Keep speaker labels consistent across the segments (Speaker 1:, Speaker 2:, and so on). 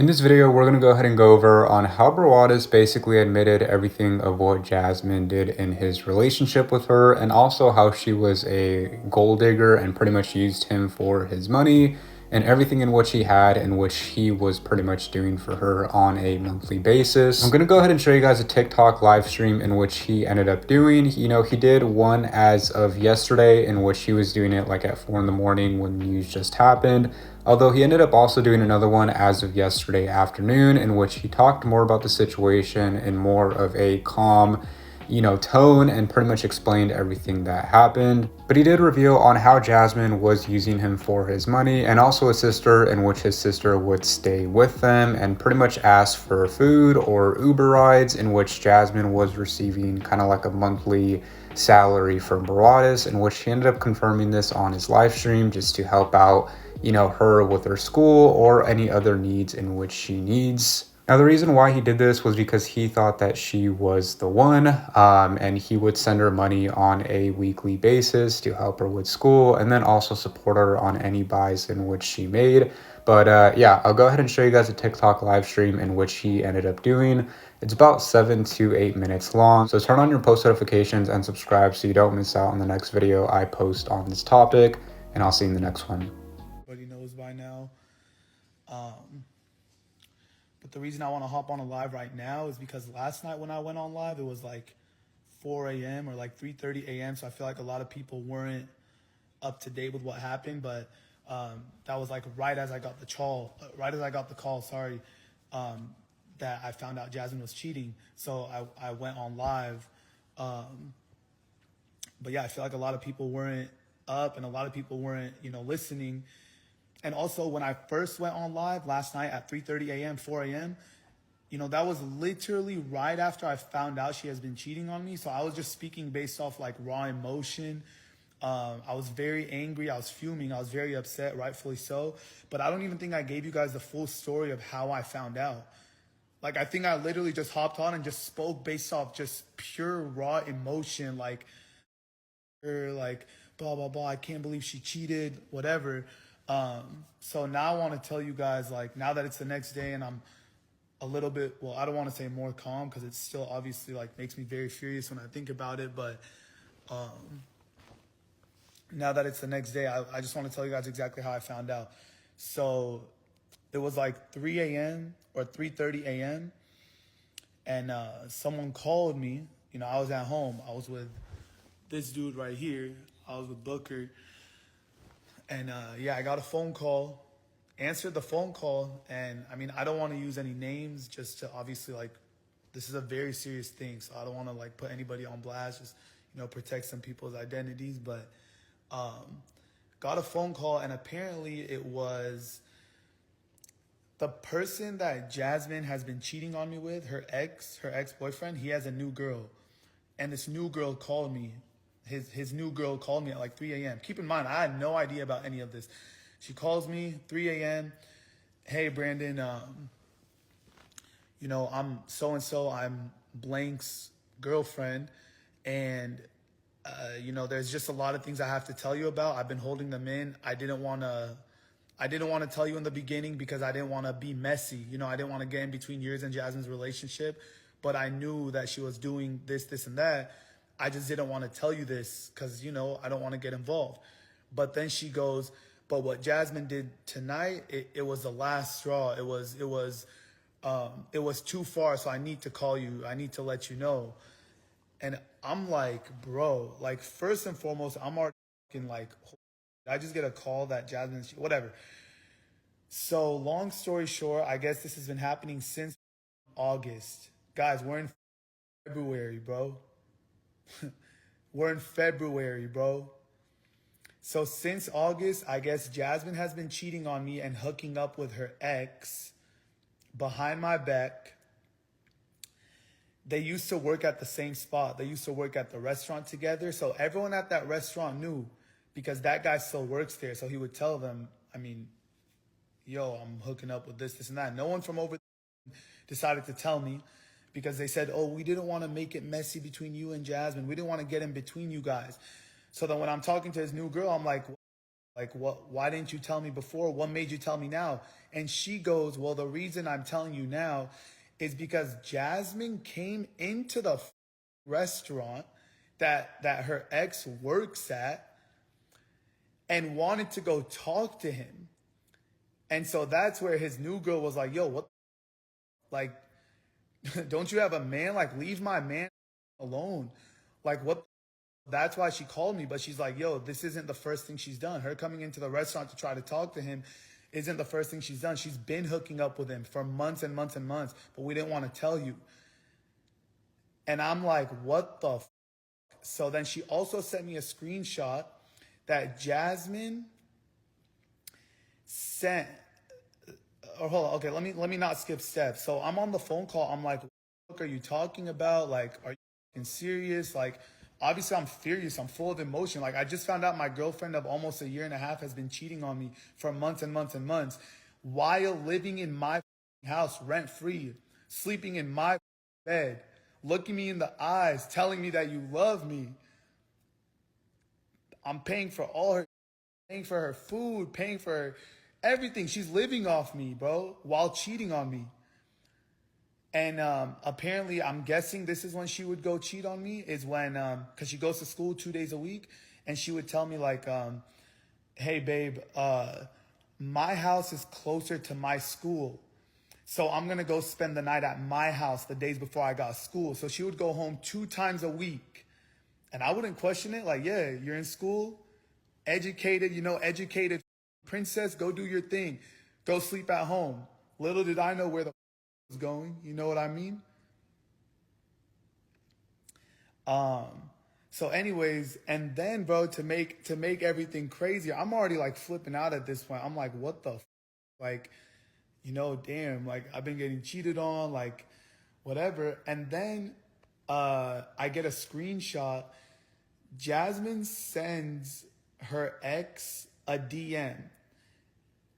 Speaker 1: In this video, we're going to go ahead and go over on how Brawadis basically admitted everything of what Jasmine did in his relationship with her, and also how she was a gold digger and pretty much used him for his money and everything in which he had and which he was pretty much doing for her on a monthly basis. I'm going to go ahead and show you guys a TikTok live stream in which he ended up doing. He did one as of yesterday in which he was doing it like at 4 in the morning when news just happened. Although he ended up also doing another one as of yesterday afternoon in which he talked more about the situation in more of a calm, tone and pretty much explained everything that happened. But he did reveal on how Jasmine was using him for his money and also a sister in which his sister would stay with them and pretty much ask for food or Uber rides in which Jasmine was receiving kind of like a monthly salary from Brawadis, in which he ended up confirming this on his live stream just to help out her with her school or any other needs in which she needs. Now, the reason why he did this was because he thought that she was the one, and he would send her money on a weekly basis to help her with school and then also support her on any buys in which she made. But yeah, I'll go ahead and show you guys a TikTok live stream in which he ended up doing. It's about 7 to 8 minutes long. So turn on your post notifications and subscribe so you don't miss out on the next video I post on this topic. And I'll see you in the next one.
Speaker 2: Everybody knows by now. But the reason I want to hop on a live right now is because last night when I went on live, it was like 4 a.m. or like 3:30 a.m. So I feel like a lot of people weren't up to date with what happened. But that was like right as I got the call, that I found out Jasmine was cheating. So I went on live. But yeah, I feel like a lot of people weren't up and a lot of people weren't, listening. And also when I first went on live last night at 3:30 a.m., 4 a.m., that was literally right after I found out she has been cheating on me. So I was just speaking based off like raw emotion. I was very angry. I was fuming. I was very upset, rightfully so. But I don't even think I gave you guys the full story of how I found out. Like, I think I literally just hopped on and just spoke based off just pure raw emotion. Like blah, blah, blah. I can't believe she cheated, whatever. So now I want to tell you guys, like, now that it's the next day and I'm a little bit, well, I don't want to say more calm because it's still obviously like makes me very furious when I think about it. But now that it's the next day, I just want to tell you guys exactly how I found out. So it was like 3 a.m. or 3:30 a.m. and someone called me. I was at home. I was with this dude right here. I was with Booker. And yeah, I got a phone call, answered the phone call. And I mean, I don't want to use any names just to obviously like, this is a very serious thing. So I don't want to like put anybody on blast, just, protect some people's identities. But got a phone call and apparently it was the person that Jasmine has been cheating on me with, her ex-boyfriend. He has a new girl. And this new girl called me. His new girl called me at like 3 a.m. Keep in mind, I had no idea about any of this. She calls me 3 a.m. Hey, Brandon, I'm so-and-so. I'm blank's girlfriend. And, there's just a lot of things I have to tell you about. I've been holding them in. I didn't want to tell you in the beginning because I didn't want to be messy. I didn't want to get in between yours and Jasmine's relationship. But I knew that she was doing this, and that. I just didn't want to tell you this because, I don't want to get involved. But then she goes, but what Jasmine did tonight, it was the last straw. It was too far. So I need to call you. I need to let you know. And I'm like, bro, like first and foremost, I'm already like, I just get a call that Jasmine, whatever. So long story short, I guess this has been happening since August. Guys, we're in February, bro. We're in February, bro. So since August, I guess Jasmine has been cheating on me and hooking up with her ex behind my back. They used to work at the same spot. They used to work at the restaurant together. So everyone at that restaurant knew because that guy still works there. So he would tell them, yo, I'm hooking up with this, and that. No one from over there decided to tell me. Because they said, oh, we didn't want to make it messy between you and Jasmine. We didn't want to get in between you guys. So then when I'm talking to his new girl, I'm like, Like, why didn't you tell me before? What made you tell me now? And she goes, well, the reason I'm telling you now is because Jasmine came into the restaurant that her ex works at and wanted to go talk to him. And so that's where his new girl was like, yo, what? Like, don't you have a man? Like, leave my man alone. Like, what? That's why she called me. But she's like, yo, this isn't the first thing she's done. Her coming into the restaurant to try to talk to him isn't the first thing she's done. She's been hooking up with him for months and months and months, but we didn't want to tell you. And I'm like, what the? So then she also sent me a screenshot that Jasmine sent. Or hold on, okay, let me not skip steps. So I'm on the phone call. I'm like, what are you talking about? Like, are you serious? Like, obviously I'm furious. I'm full of emotion. Like, I just found out my girlfriend of almost a year and a half has been cheating on me for months and months and months while living in my house rent free, sleeping in my bed, looking me in the eyes, telling me that you love me. I'm paying for all her, paying for her food, paying for her everything. She's living off me, bro, while cheating on me. And apparently, I'm guessing this is when she would go cheat on me, is when, because she goes to school 2 days a week, and she would tell me like, hey, babe, my house is closer to my school. So I'm going to go spend the night at my house the days before I got school. So she would go home 2 times a week. And I wouldn't question it. Like, yeah, you're in school, educated, educated princess, go do your thing. Go sleep at home. Little did I know where the was going. You know what I mean? So anyways, and then bro, to make everything crazier, I'm already like flipping out at this point. I'm like, what the like, damn, like I've been getting cheated on, like whatever. And then I get a screenshot. Jasmine sends her ex a DM.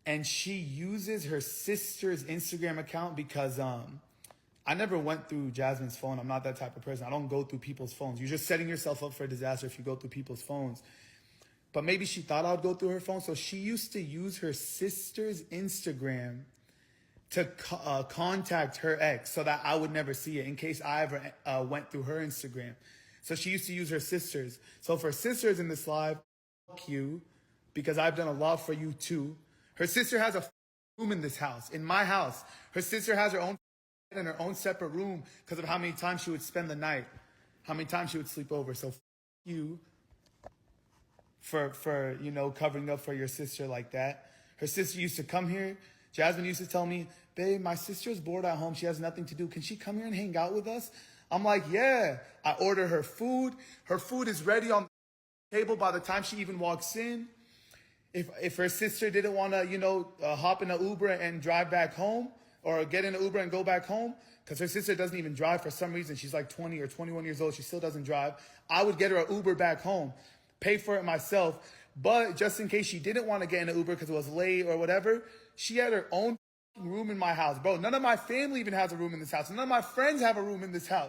Speaker 2: And she uses her sister's Instagram account because I never went through Jasmine's phone. I'm not that type of person. I don't go through people's phones. You're just setting yourself up for a disaster if you go through people's phones. But maybe she thought I would go through her phone. So she used to use her sister's Instagram to contact her ex so that I would never see it in case I ever went through her Instagram. So she used to use her sister's. So for sisters in this live, fuck you, because I've done a lot for you too. Her sister has a room in this house, in my house. Her sister has her own bed and her own separate room because of how many times she would spend the night, how many times she would sleep over. So you for covering up for your sister like that. Her sister used to come here. Jasmine used to tell me, babe, my sister's bored at home. She has nothing to do. Can she come here and hang out with us? I'm like, yeah. I order her food. Her food is ready on the table by the time she even walks in. If her sister didn't want to, hop in an Uber and drive back home or get in an Uber and go back home, because her sister doesn't even drive for some reason. She's like 20 or 21 years old. She still doesn't drive. I would get her an Uber back home, pay for it myself. But just in case she didn't want to get in an Uber because it was late or whatever, she had her own room in my house. Bro, none of my family even has a room in this house. None of my friends have a room in this house.